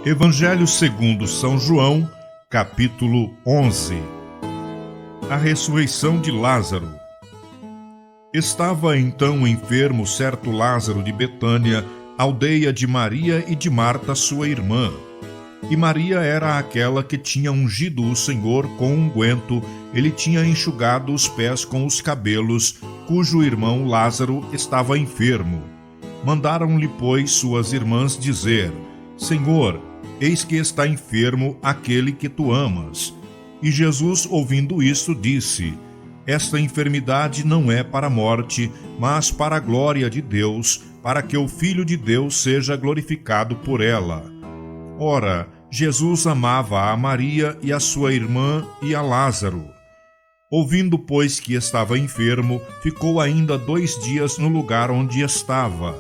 Evangelho segundo São João, capítulo 11. A ressurreição de Lázaro. Estava então enfermo certo Lázaro de Betânia, aldeia de Maria e de Marta, sua irmã. E Maria era aquela que tinha ungido o Senhor com unguento, ele tinha enxugado os pés com os cabelos, cujo irmão Lázaro estava enfermo. Mandaram-lhe, pois, suas irmãs dizer: Senhor, eis que está enfermo aquele que tu amas. E Jesus, ouvindo isso, disse: Esta enfermidade não é para a morte, mas para a glória de Deus, para que o Filho de Deus seja glorificado por ela. Ora, Jesus amava a Maria e a sua irmã e a Lázaro. Ouvindo, pois, que estava enfermo, ficou ainda 2 dias no lugar onde estava.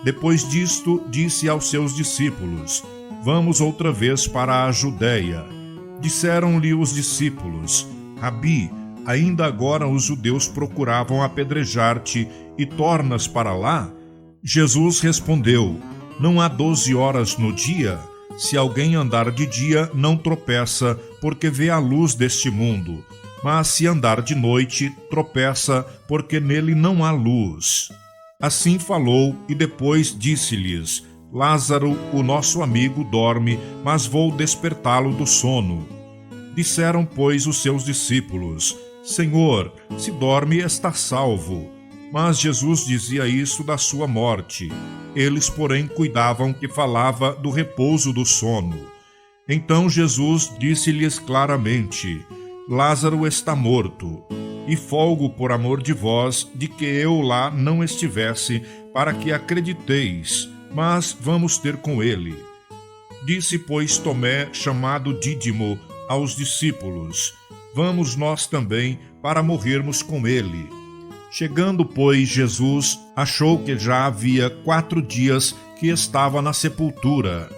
Depois disto, disse aos seus discípulos: Vamos outra vez para a Judéia. Disseram-lhe os discípulos: Rabi, ainda agora os judeus procuravam apedrejar-te, e tornas para lá? Jesus respondeu: Não há 12 horas no dia? Se alguém andar de dia, não tropeça, porque vê a luz deste mundo. Mas se andar de noite, tropeça, porque nele não há luz. Assim falou, e depois disse-lhes: Lázaro, o nosso amigo, dorme, mas vou despertá-lo do sono. Disseram, pois, os seus discípulos: Senhor, se dorme, está salvo. Mas Jesus dizia isso da sua morte. Eles, porém, cuidavam que falava do repouso do sono. Então Jesus disse-lhes claramente: Lázaro está morto, e folgo por amor de vós, de que eu lá não estivesse, para que acrediteis, mas vamos ter com ele. Disse, pois, Tomé, chamado Dídimo, aos discípulos: Vamos nós também, para morrermos com ele. Chegando, pois, Jesus achou que já havia 4 dias que estava na sepultura.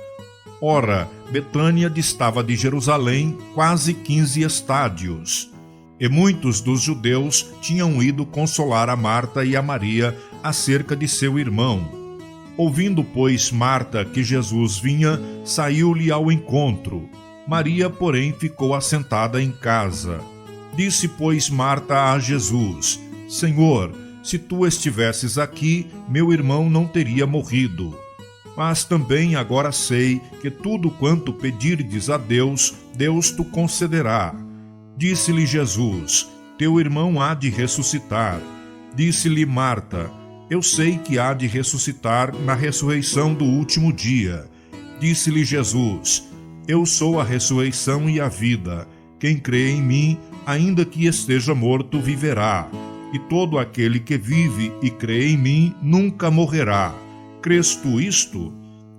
Ora, Betânia distava de Jerusalém quase 15 estádios. E muitos dos judeus tinham ido consolar a Marta e a Maria acerca de seu irmão. Ouvindo, pois, Marta que Jesus vinha, saiu-lhe ao encontro. Maria, porém, ficou assentada em casa. Disse, pois, Marta a Jesus: Senhor, se tu estivesses aqui, meu irmão não teria morrido. Mas também agora sei que tudo quanto pedirdes a Deus, Deus te concederá. Disse-lhe Jesus: Teu irmão há de ressuscitar. Disse-lhe Marta: Eu sei que há de ressuscitar na ressurreição do último dia. Disse-lhe Jesus: Eu sou a ressurreição e a vida. Quem crê em mim, ainda que esteja morto, viverá. E todo aquele que vive e crê em mim nunca morrerá. Crês tu isto?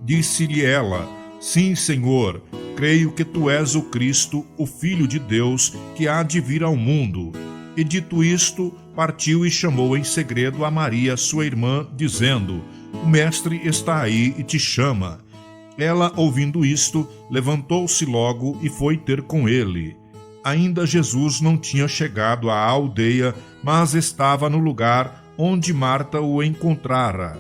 Disse-lhe ela: Sim, Senhor, creio que tu és o Cristo, o Filho de Deus, que há de vir ao mundo. E dito isto, partiu e chamou em segredo a Maria, sua irmã, dizendo: O Mestre está aí e te chama. Ela, ouvindo isto, levantou-se logo e foi ter com ele. Ainda Jesus não tinha chegado à aldeia, mas estava no lugar onde Marta o encontrara.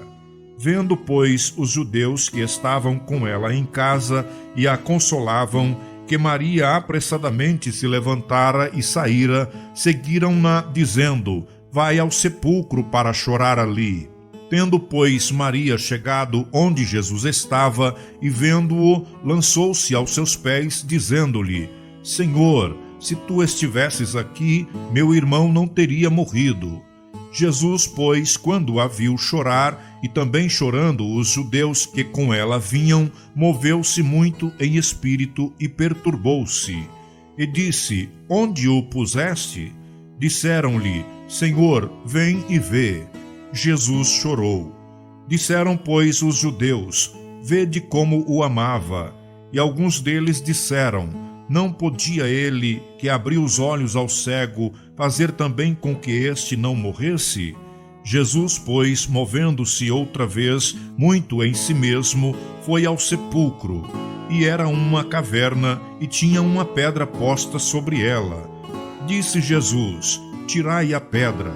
Vendo, pois, os judeus que estavam com ela em casa e a consolavam, que Maria apressadamente se levantara e saíra, seguiram-na, dizendo: Vai ao sepulcro para chorar ali. Tendo, pois, Maria chegado onde Jesus estava, e vendo-o, lançou-se aos seus pés, dizendo-lhe: Senhor, se tu estivesses aqui, meu irmão não teria morrido. Jesus, pois, quando a viu chorar, e também chorando os judeus que com ela vinham, moveu-se muito em espírito e perturbou-se. E disse: Onde o puseste? Disseram-lhe: Senhor, vem e vê. Jesus chorou. Disseram, pois, os judeus: Vede como o amava. E alguns deles disseram: Não podia ele, que abriu os olhos ao cego, fazer também com que este não morresse? Jesus, pois, movendo-se outra vez, muito em si mesmo, foi ao sepulcro. E era uma caverna, e tinha uma pedra posta sobre ela. Disse Jesus: Tirai a pedra.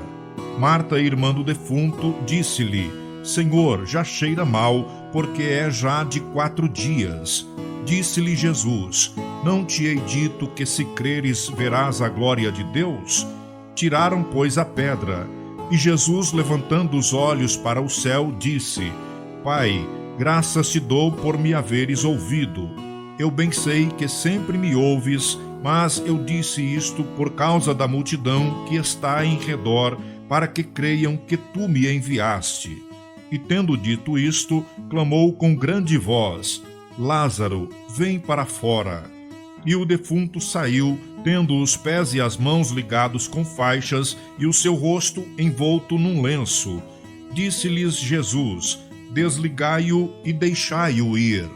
Marta, irmã do defunto, disse-lhe: Senhor, já cheira mal, porque é já de 4 dias. Disse-lhe Jesus: Não te hei dito que se creres verás a glória de Deus? Tiraram, pois, a pedra. E Jesus, levantando os olhos para o céu, disse: Pai, graças te dou por me haveres ouvido. Eu bem sei que sempre me ouves, mas eu disse isto por causa da multidão que está em redor, para que creiam que tu me enviaste. E tendo dito isto, clamou com grande voz: Lázaro, vem para fora. E o defunto saiu, tendo os pés e as mãos ligados com faixas e o seu rosto envolto num lenço. Disse-lhes Jesus: Desligai-o e deixai-o ir.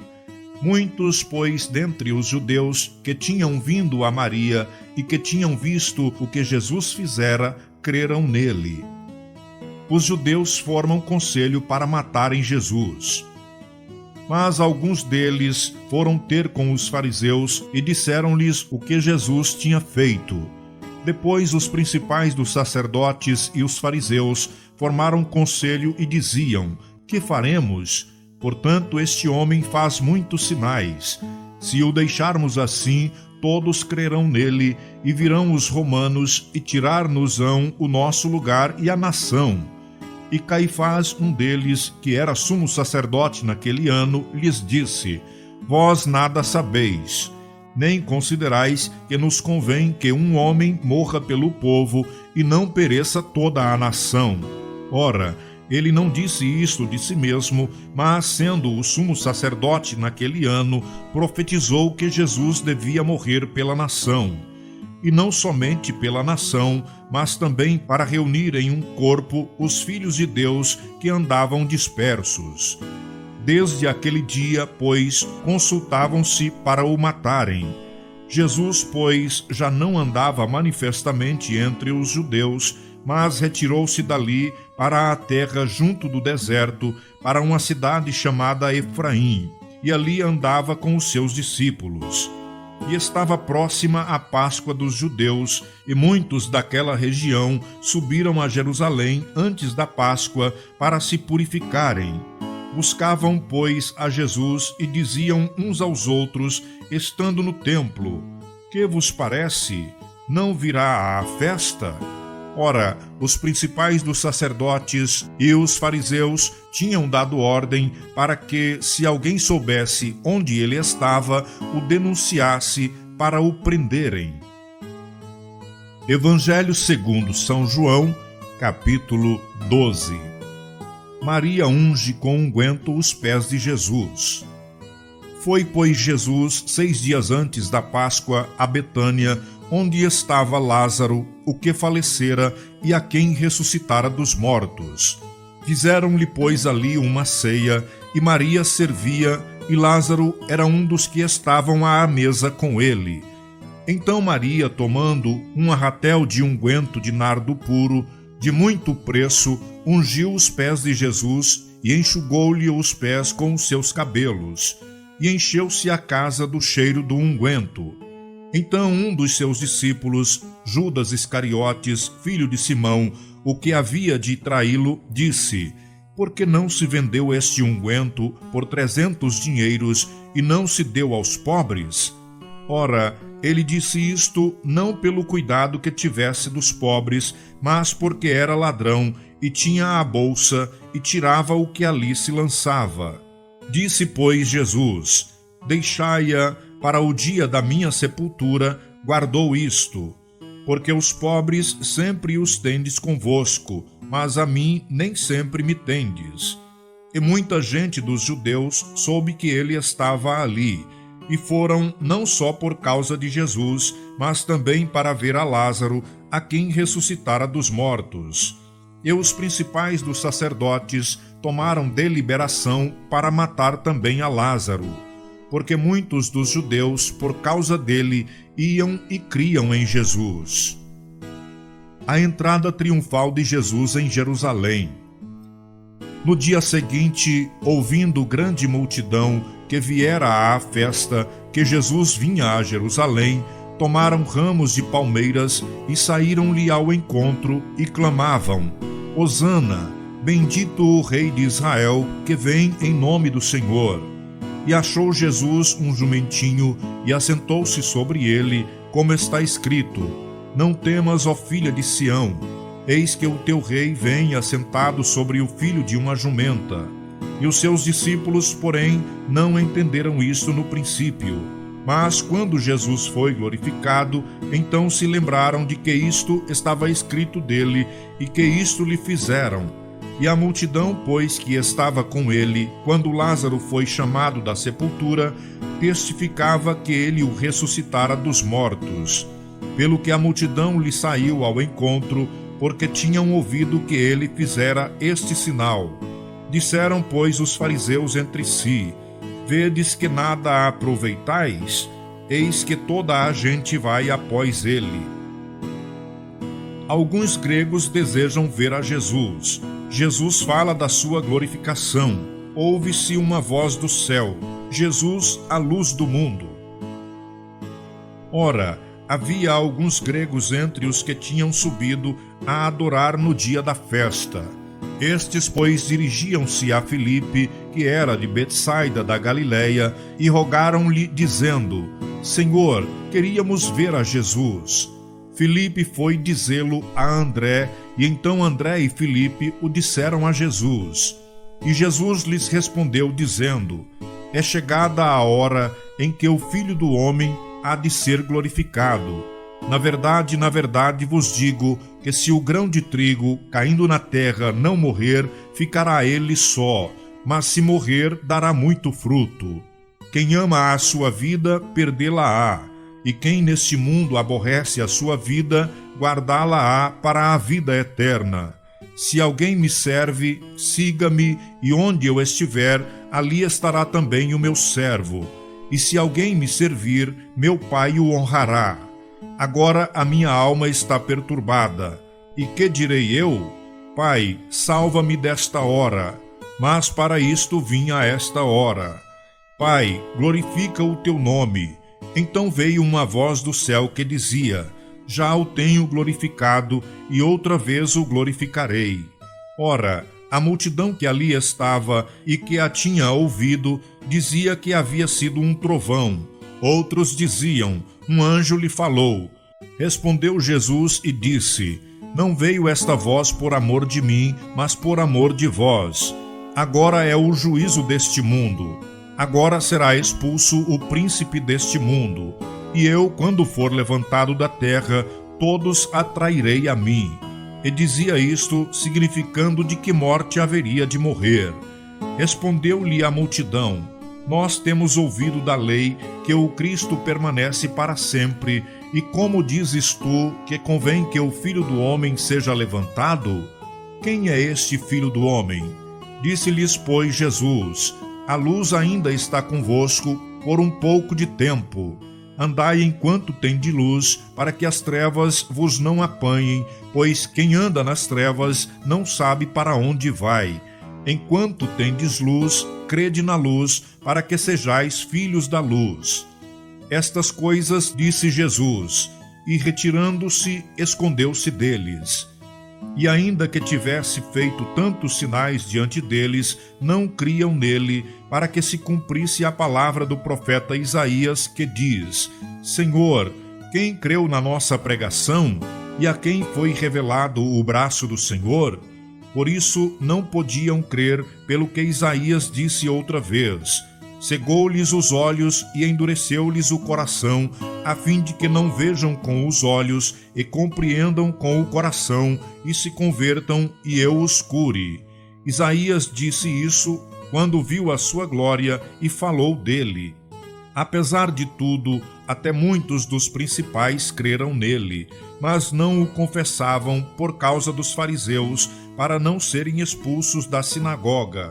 Muitos, pois, dentre os judeus que tinham vindo a Maria e que tinham visto o que Jesus fizera, creram nele. Os judeus formam conselho para matarem Jesus. Mas alguns deles foram ter com os fariseus e disseram-lhes o que Jesus tinha feito. Depois os principais dos sacerdotes e os fariseus formaram conselho e diziam: Que faremos? Portanto, este homem faz muitos sinais. Se o deixarmos assim, todos crerão nele, e virão os romanos e tirar-nos-ão o nosso lugar e a nação. E Caifás, um deles, que era sumo sacerdote naquele ano, lhes disse: Vós nada sabeis, nem considerais que nos convém que um homem morra pelo povo e não pereça toda a nação. Ora, ele não disse isto de si mesmo, mas, sendo o sumo sacerdote naquele ano, profetizou que Jesus devia morrer pela nação. E não somente pela nação, mas também para reunir em um corpo os filhos de Deus que andavam dispersos. Desde aquele dia, pois, consultavam-se para o matarem. Jesus, pois, já não andava manifestamente entre os judeus, mas retirou-se dali para a terra junto do deserto, para uma cidade chamada Efraim, e ali andava com os seus discípulos. E estava próxima a Páscoa dos judeus, e muitos daquela região subiram a Jerusalém antes da Páscoa para se purificarem. Buscavam, pois, a Jesus e diziam uns aos outros, estando no templo: Que vos parece? Não virá a festa? Ora, os principais dos sacerdotes e os fariseus tinham dado ordem para que, se alguém soubesse onde ele estava, o denunciasse para o prenderem. Evangelho segundo São João, capítulo 12. Maria unge com unguento os pés de Jesus. Foi, pois, Jesus 6 dias antes da Páscoa a Betânia, onde estava Lázaro, o que falecera e a quem ressuscitara dos mortos. Fizeram-lhe, pois, ali uma ceia, e Maria servia, e Lázaro era um dos que estavam à mesa com ele. Então Maria, tomando um arratel de unguento de nardo puro, de muito preço, ungiu os pés de Jesus e enxugou-lhe os pés com os seus cabelos, e encheu-se a casa do cheiro do unguento. Então um dos seus discípulos, Judas Iscariotes, filho de Simão, o que havia de traí-lo, disse: Por que não se vendeu este unguento por 300 dinheiros e não se deu aos pobres? Ora, ele disse isto não pelo cuidado que tivesse dos pobres, mas porque era ladrão e tinha a bolsa e tirava o que ali se lançava. Disse, pois, Jesus: Deixai-a para o dia da minha sepultura, guardou isto. Porque os pobres sempre os tendes convosco, mas a mim nem sempre me tendes. E muita gente dos judeus soube que ele estava ali, e foram não só por causa de Jesus, mas também para ver a Lázaro, a quem ressuscitara dos mortos. E os principais dos sacerdotes tomaram deliberação para matar também a Lázaro, porque muitos dos judeus, por causa dele, iam e criam em Jesus. A entrada triunfal de Jesus em Jerusalém. No dia seguinte, ouvindo grande multidão que viera à festa, que Jesus vinha a Jerusalém, tomaram ramos de palmeiras e saíram-lhe ao encontro e clamavam: Hosana, bendito o Rei de Israel, que vem em nome do Senhor. E achou Jesus um jumentinho, e assentou-se sobre ele, como está escrito: Não temas, ó filha de Sião, eis que o teu rei vem assentado sobre o filho de uma jumenta. E os seus discípulos, porém, não entenderam isto no princípio. Mas quando Jesus foi glorificado, então se lembraram de que isto estava escrito dele e que isto lhe fizeram. E a multidão, pois, que estava com ele, quando Lázaro foi chamado da sepultura, testificava que ele o ressuscitara dos mortos. Pelo que a multidão lhe saiu ao encontro, porque tinham ouvido que ele fizera este sinal. Disseram, pois, os fariseus entre si: Vedes que nada aproveitais? Eis que toda a gente vai após ele. Alguns gregos desejam ver a Jesus. Jesus fala da sua glorificação. Ouve-se uma voz do céu: Jesus, a luz do mundo. Ora, havia alguns gregos entre os que tinham subido a adorar no dia da festa. Estes, pois, dirigiam-se a Filipe, que era de Betsaida da Galileia, e rogaram-lhe, dizendo: Senhor, queríamos ver a Jesus. Filipe foi dizê-lo a André, e então André e Filipe o disseram a Jesus. E Jesus lhes respondeu, dizendo: É chegada a hora em que o Filho do Homem há de ser glorificado. Na verdade vos digo que se o grão de trigo, caindo na terra, não morrer, ficará ele só, mas se morrer, dará muito fruto. Quem ama a sua vida, perdê-la-á, e quem neste mundo aborrece a sua vida, guardá-la-á para a vida eterna. Se alguém me serve, siga-me, e onde eu estiver, ali estará também o meu servo. E se alguém me servir, meu Pai o honrará. Agora a minha alma está perturbada. E que direi eu? Pai, salva-me desta hora. Mas para isto vim a esta hora. Pai, glorifica o teu nome. Então veio uma voz do céu que dizia: Já o tenho glorificado, e outra vez o glorificarei. Ora, a multidão que ali estava e que a tinha ouvido dizia que havia sido um trovão. Outros diziam: Um anjo lhe falou. Respondeu Jesus e disse: Não veio esta voz por amor de mim, mas por amor de vós. Agora é o juízo deste mundo. Agora será expulso o príncipe deste mundo. E eu, quando for levantado da terra, todos atrairei a mim. E dizia isto, significando de que morte haveria de morrer. Respondeu-lhe a multidão: Nós temos ouvido da lei que o Cristo permanece para sempre, e como dizes tu que convém que o Filho do Homem seja levantado? Quem é este Filho do Homem? Disse-lhes, pois, Jesus: A luz ainda está convosco por um pouco de tempo. Andai enquanto tendes luz, para que as trevas vos não apanhem, pois quem anda nas trevas não sabe para onde vai. Enquanto tendes luz, crede na luz, para que sejais filhos da luz. Estas coisas disse Jesus, e retirando-se, escondeu-se deles. E ainda que tivesse feito tantos sinais diante deles, não criam nele, para que se cumprisse a palavra do profeta Isaías, que diz: Senhor, quem creu na nossa pregação, e a quem foi revelado o braço do Senhor? Por isso não podiam crer, pelo que Isaías disse outra vez: Cegou-lhes os olhos e endureceu-lhes o coração, a fim de que não vejam com os olhos e compreendam com o coração, e se convertam, e eu os cure. Isaías disse isso quando viu a sua glória e falou dele. Apesar de tudo, até muitos dos principais creram nele, mas não o confessavam por causa dos fariseus, para não serem expulsos da sinagoga,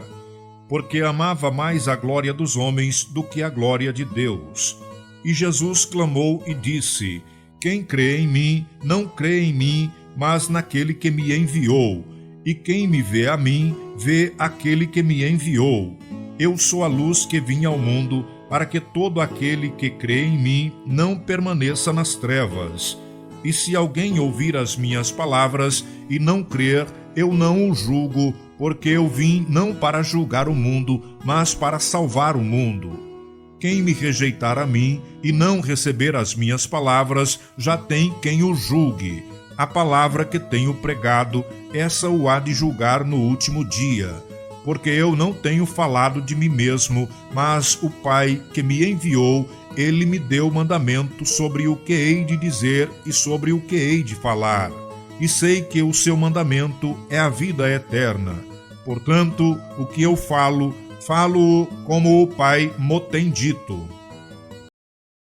porque amava mais a glória dos homens do que a glória de Deus. E Jesus clamou e disse: Quem crê em mim, não crê em mim, mas naquele que me enviou. E quem me vê a mim, vê aquele que me enviou. Eu sou a luz que vim ao mundo, para que todo aquele que crê em mim não permaneça nas trevas. E se alguém ouvir as minhas palavras e não crer, eu não o julgo, porque eu vim não para julgar o mundo, mas para salvar o mundo. Quem me rejeitar a mim e não receber as minhas palavras, já tem quem o julgue. A palavra que tenho pregado, essa o há de julgar no último dia. Porque eu não tenho falado de mim mesmo, mas o Pai que me enviou, ele me deu mandamento sobre o que hei de dizer e sobre o que hei de falar. E sei que o seu mandamento é a vida eterna. Portanto, o que eu falo, falo como o Pai mo tem dito.